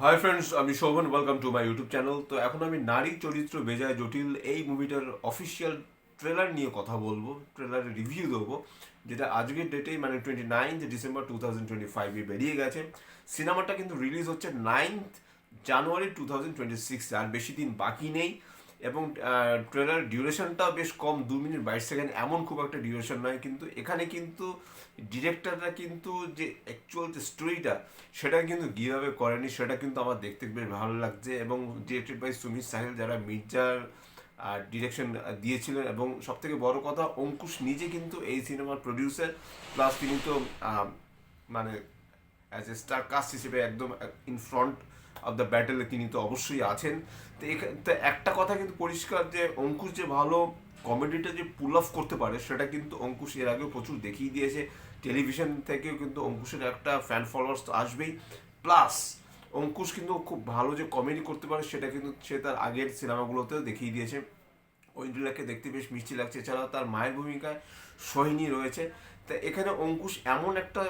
High friends, আমি Shovan. Welcome to my YouTube channel. তো এখন আমি নারী চরিত্র বেজায় জটিল এই মুভিটার অফিসিয়াল ট্রেলার নিয়ে কথা বলবো, ট্রেলারের রিভিউ দেবো, যেটা আজকের ডেটেই মানে 29 ডিসেম্বর 2025 বেরিয়ে গেছে। সিনেমাটা কিন্তু রিলিজ হচ্ছে 9 জানুয়ারি 2026, আর বেশি দিন বাকি নেই। এবং ট্রেলার ডিউরেশনটা বেশ কম, 2 মিনিট 22 সেকেন্ড, এমন খুব একটা ডিউরেশন নয়। কিন্তু এখানে কিন্তু ডিরেক্টররা কিন্তু যে অ্যাকচুয়াল যে স্টোরিটা, সেটা কিন্তু কীভাবে করেনি সেটা কিন্তু আমার দেখতে বেশ ভালো লাগছে। এবং ডিরেক্টেড বাই সুমিত সাহেল, যারা মির্জার ডিরেকশন দিয়েছিলেন। এবং সব থেকে বড় কথা, অঙ্কুশ নিজে কিন্তু এই সিনেমার প্রডিউসার, প্লাস তিনি তো মানে অ্যাজ এ স্টার কাস্ট হিসেবে একদম ইন ফ্রন্ট অফ দ্য ব্যাটেলে তিনি তো অবশ্যই আছেন। তো একটা কথা কিন্তু পরিষ্কার, যে অঙ্কুশ যে ভালো কমেডিটা যে পুল অফ করতে পারে, সেটা কিন্তু অঙ্কুশ এর আগেও প্রচুর দেখিয়ে দিয়েছে। টেলিভিশন থেকেও কিন্তু অঙ্কুশের একটা ফ্যান ফলোয়ার্স তো আসবেই। প্লাস অঙ্কুশ কিন্তু খুব ভালো যে কমেডি করতে পারে, সেটা কিন্তু সে তার আগের সিনেমাগুলোতেও দেখিয়ে দিয়েছে। ঐন্দ্রিলাকে দেখতে বেশ মিষ্টি লাগছে। এছাড়াও তার মায়ের ভূমিকায় সোহিনী রয়েছে। তা এখানে অঙ্কুশ এমন একটা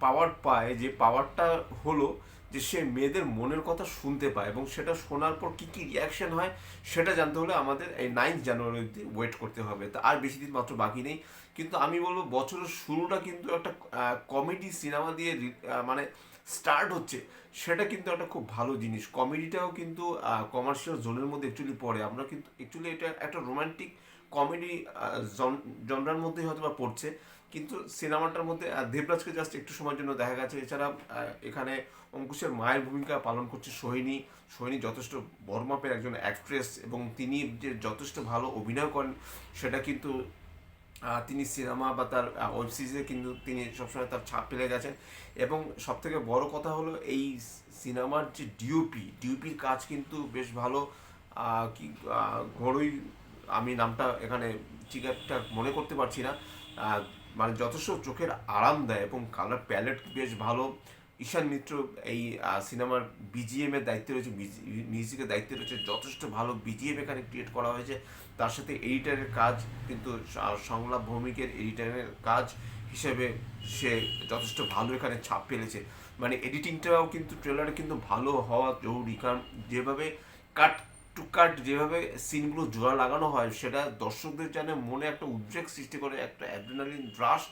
পাওয়ার পায়, যে পাওয়ারটা হলো যে সে মেয়েদের মনের কথা শুনতে পায়, এবং সেটা শোনার পর কী কী রিয়াকশন হয় সেটা জানতে হলে আমাদের এই 9 জানুয়ারি অবধি ওয়েট করতে হবে। তা আর বেশি দিন মাত্র বাকি নেই। কিন্তু আমি বলবো বছরের শুরুটা কিন্তু একটা কমেডি সিনেমা দিয়ে মানে স্টার্ট হচ্ছে। সেটা কিন্তু একটা খুব ভালো জিনিস। কমেডিটাও কিন্তু কমার্শিয়াল জোনের মধ্যে অ্যাকচুয়ালি পড়ে। আমরা কিন্তু অ্যাকচুয়ালি এটা একটা রোমান্টিক কমেডি জনরার মধ্যেই হয়তো বা পড়ছে। কিন্তু সিনেমাটার মধ্যে দেবরাজকে জাস্ট একটু সময়ের জন্য দেখা গেছে। এছাড়া এখানে অঙ্কুশের মায়ের ভূমিকা পালন করছে সোহিনী। সোহিনী যথেষ্ট বড় মাপের একজন অ্যাক্ট্রেস, এবং তিনি যে যথেষ্ট ভালো অভিনয় করেন সেটা কিন্তু তিনি সিনেমা বা তার ওয়েব সিরিজে কিন্তু তিনি সবসময় তার ছাপ ফেলে গেছেন। এবং সবথেকে বড় কথা হলো এই সিনেমার যে ডিওপির কাজ কিন্তু বেশ ভালো। কি ঘড়ই, আমি নামটা এখানে ঠিক একটা মনে করতে পারছি না। আহ, মানে যথেষ্ট চোখের আরাম দেয়, এবং কালার প্যালেট বেশ ভালো। ঈশান মিত্র এই সিনেমার বিজিএম এর দায়িত্বে রয়েছে, মিউজিকের দায়িত্বে রয়েছে। যথেষ্ট ভালো বিজিএম এখানে ক্রিয়েট করা হয়েছে। তার সাথে এডিটারের কাজ কিন্তু সংলাপ ভৌমিকের এডিটারের কাজ হিসেবে সে যথেষ্ট ভালো এখানে ছাপ ফেলেছে। মানে এডিটিংটাও কিন্তু ট্রেলারে কিন্তু ভালো হওয়া জরুরি, কারণ যেভাবে কাট টু কাট যেভাবে সিনগুলো জোড়া লাগানো হয়, সেটা দর্শকদের যেন মনে একটা উদ্বেগ সৃষ্টি করে, একটা অ্যাড্রেনালিন রাশ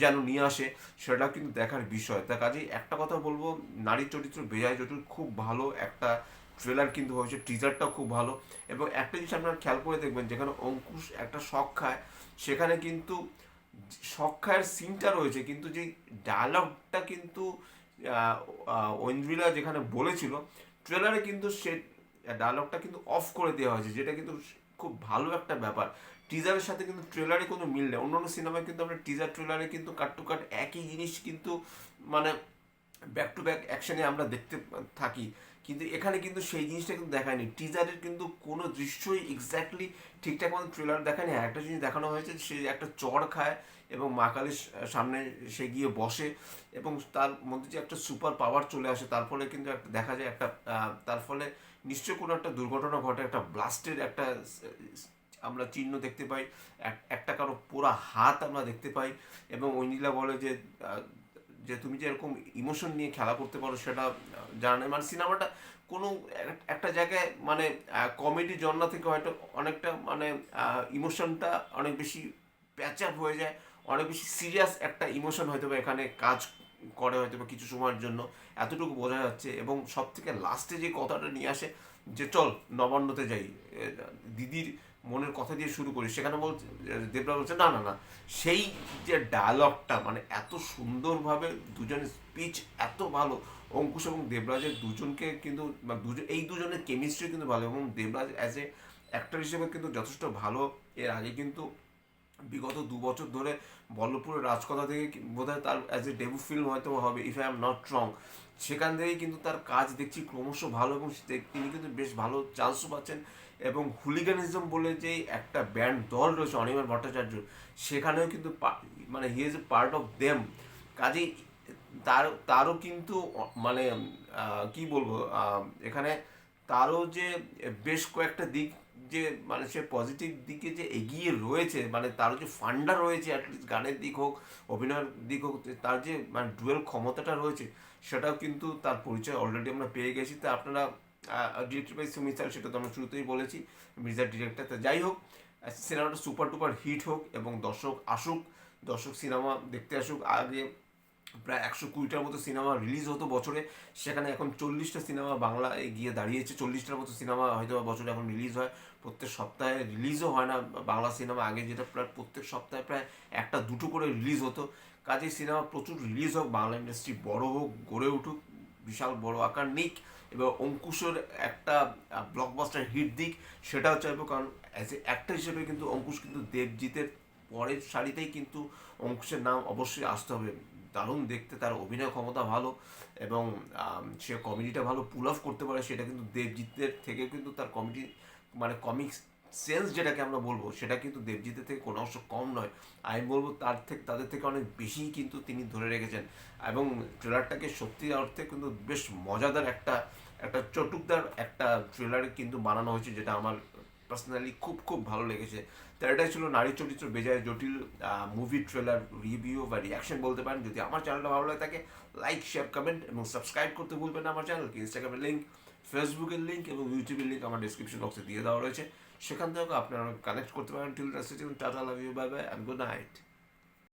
যেন নিয়ে আসে, সেটা কিন্তু দেখার বিষয়। তার কাজেই একটা কথা বলবো, নারী চরিত্র বেজায় জটিল খুব ভালো একটা ট্রেলার কিন্তু হয়েছে, টিজারটাও খুব ভালো। এবং একটা জিনিস আপনারা খেয়াল করে দেখবেন, যেখানে অঙ্কুশ একটা শখ খায়, সেখানে কিন্তু শখ খায়ের সিনটা রয়েছে, কিন্তু যে ডায়ালগটা কিন্তু ঐন্দ্রিলা যেখানে বলেছিল, ট্রেলারে কিন্তু সে ডায়ালগটা কিন্তু অফ করে দেওয়া হয়েছে, যেটা কিন্তু খুব ভালো একটা ব্যাপার। টিজারের সাথে কিন্তু ট্রেলারে কোনো মিল নেই। অন্যান্য সিনেমায় কিন্তু আমরা টিজার ট্রেলারে কিন্তু কাট টু কাট একই জিনিস কিন্তু মানে ব্যাক টু ব্যাক অ্যাকশনে আমরা দেখতে থাকি। কিন্তু এখানে কিন্তু সেই জিনিসটা কিন্তু দেখায়নি। টিজারের কিন্তু কোনো দৃশ্যই এক্স্যাক্টলি ঠিকঠাক মতো ট্রেলার দেখায়নি। একটা জিনিস দেখানো হয়েছে, সে একটা চড় খায় এবং মা কালীর সামনে সে গিয়ে বসে, এবং তার মধ্যে যে একটা সুপার পাওয়ার চলে আসে, তার ফলে কিন্তু দেখা যায় একটা তার ফলে নিশ্চয় কোনো একটা দুর্ঘটনা ঘটে, একটা ব্লাস্টের একটা আমরা চিহ্ন দেখতে পাই, একটা কারো পুরো হাত আমরা দেখতে পাই। এবং ঐনিলা বলে যে যে তুমি যে এরকম ইমোশন নিয়ে খেলা করতে পারো, সেটা জানা নেই। মানে সিনেমাটা কোনো একটা জায়গায় মানে কমেডি জনরা থেকে হয়তো অনেকটা মানে ইমোশনটা অনেক বেশি প্যাচ আপ হয়ে যায়, অনেক বেশি সিরিয়াস একটা ইমোশন হয়তো বা এখানে কাজ করে হয়তো বা কিছু সময়ের জন্য, এতটুকু বোঝা যাচ্ছে। এবং সব থেকে লাস্টে যে কথাটা নিয়ে আসে, যে চল নবান্নতে যাই, দিদির মনের কথা দিয়ে শুরু করি, সেখানে বলছে দেবরা বলছে না না না। সেই যে ডায়ালগটা মানে এত সুন্দরভাবে দুজনের স্পিচ এত ভালো, অঙ্কুশ এবং দেবরাজের দুজনকে কিন্তু দুজন, এই দুজনের কেমিস্ট্রি কিন্তু ভালো। এবং দেবরাজ অ্যাজ এ অ্যাক্টর হিসেবে কিন্তু যথেষ্ট ভালো। এর আগে কিন্তু বিগত 2 বছর ধরে বল্লভপুরের রাজকথা থেকে বোধহয় তার অ্যাজ এ ডেবু ফিল্ম হয়তো হবে, if I am not wrong. সেখান থেকেই কিন্তু তার কাজ দেখছি ক্রমশ ভালো, এবং তিনি কিন্তু বেশ ভালো চান্সও পাচ্ছেন। এবং হুলিগানিজম বলে যে একটা ব্যান্ড দল রয়েছে অনির্বাণ ভট্টাচার্য, সেখানেও কিন্তু মানে he is a part of them. কাজেই তারও কিন্তু মানে কি বলবো, এখানে তারও যে বেশ কয়েকটা দিক, যে মানে সে পজিটিভ দিকে যে এগিয়ে রয়েছে, মানে তার যে ফান্ডা রয়েছে, অ্যাটলিস্ট গানের দিক হোক, অভিনয়ের দিক হোক, তার যে মানে ডুয়েল ক্ষমতাটা রয়েছে, সেটাও কিন্তু তার পরিচয় অলরেডি আমরা পেয়ে গেছি। তো আপনারা ডিরেক্টেড বাই সুমিত স্যার, সেটা তো আমরা শুরুতেই বলেছি, মির্জার ডিরেক্টর। তো যাই হোক, সিনেমাটা সুপার টুপার হিট হোক এবং দর্শক আসুক, দর্শক সিনেমা দেখতে আসুক। আগে প্রায় 120টার মতো সিনেমা রিলিজ হতো বছরে, সেখানে এখন 40টা সিনেমা বাংলায় গিয়ে দাঁড়িয়েছে। 40টার মতো সিনেমা হয়তো বছরে এখন রিলিজ হয়, প্রত্যেক সপ্তাহে রিলিজও হয় না বাংলা সিনেমা। আগে যেটা প্রায় প্রত্যেক সপ্তাহে প্রায় একটা দুটো করে রিলিজ হতো। কাজেই সিনেমা প্রচুর রিলিজ হোক, বাংলা ইন্ডাস্ট্রি বড় হোক, গড়ে উঠুক, বিশাল বড় আকার নিক, এবং অঙ্কুশের একটা ব্লকবাস্টার হিট দিক, সেটাও চাইবো। কারণ অ্যাজ এ অ্যাক্টর হিসেবে কিন্তু অঙ্কুশ কিন্তু দেবজিতের পরের সারিতেই কিন্তু অঙ্কুশের নাম অবশ্যই আসতে হবে। দারুণ দেখতে, তার অভিনয় ক্ষমতা ভালো, এবং সে কমেডিটা ভালো পুল অফ করতে পারে। সেটা কিন্তু দেবজিতের থেকে কিন্তু তার কমেডি মানে কমিক সেন্স যেটাকে আমরা বলবো, সেটা কিন্তু দেবজিতের থেকে কোনো অংশ কম নয়। আমি বলবো তাদের থেকে অনেক বেশি কিন্তু তিনি ধরে রেখেছেন। এবং ট্রেলারটাকে সত্যি অর্থে কিন্তু বেশ মজাদার একটা একটা চটুকদার একটা ট্রেলার কিন্তু বানানো হয়েছে, যেটা আমার পার্সোনালি খুব খুব ভালো লেগেছে। তো এটাই ছিল নারী চরিত্র বেজায় জটিল মুভি ট্রেলার রিভিউ বা রিয়াকশন বলতে পারেন। যদি আমার চ্যানেলটা ভালো লাগে থাকে, লাইক, শেয়ার, কমেন্ট এবং সাবস্ক্রাইব করতে ভুলবেন না আমার চ্যানেলকে। ইনস্টাগ্রামের লিঙ্ক, ফেসবুকের লিঙ্ক এবং ইউটিউবের লিঙ্ক আমার ডিসক্রিপশন বক্সে দিয়ে দেওয়া রয়েছে, সেখান থেকেও আপনারা কানেক্ট করতে পারেন। Till tata, love you, bye bye, and good night.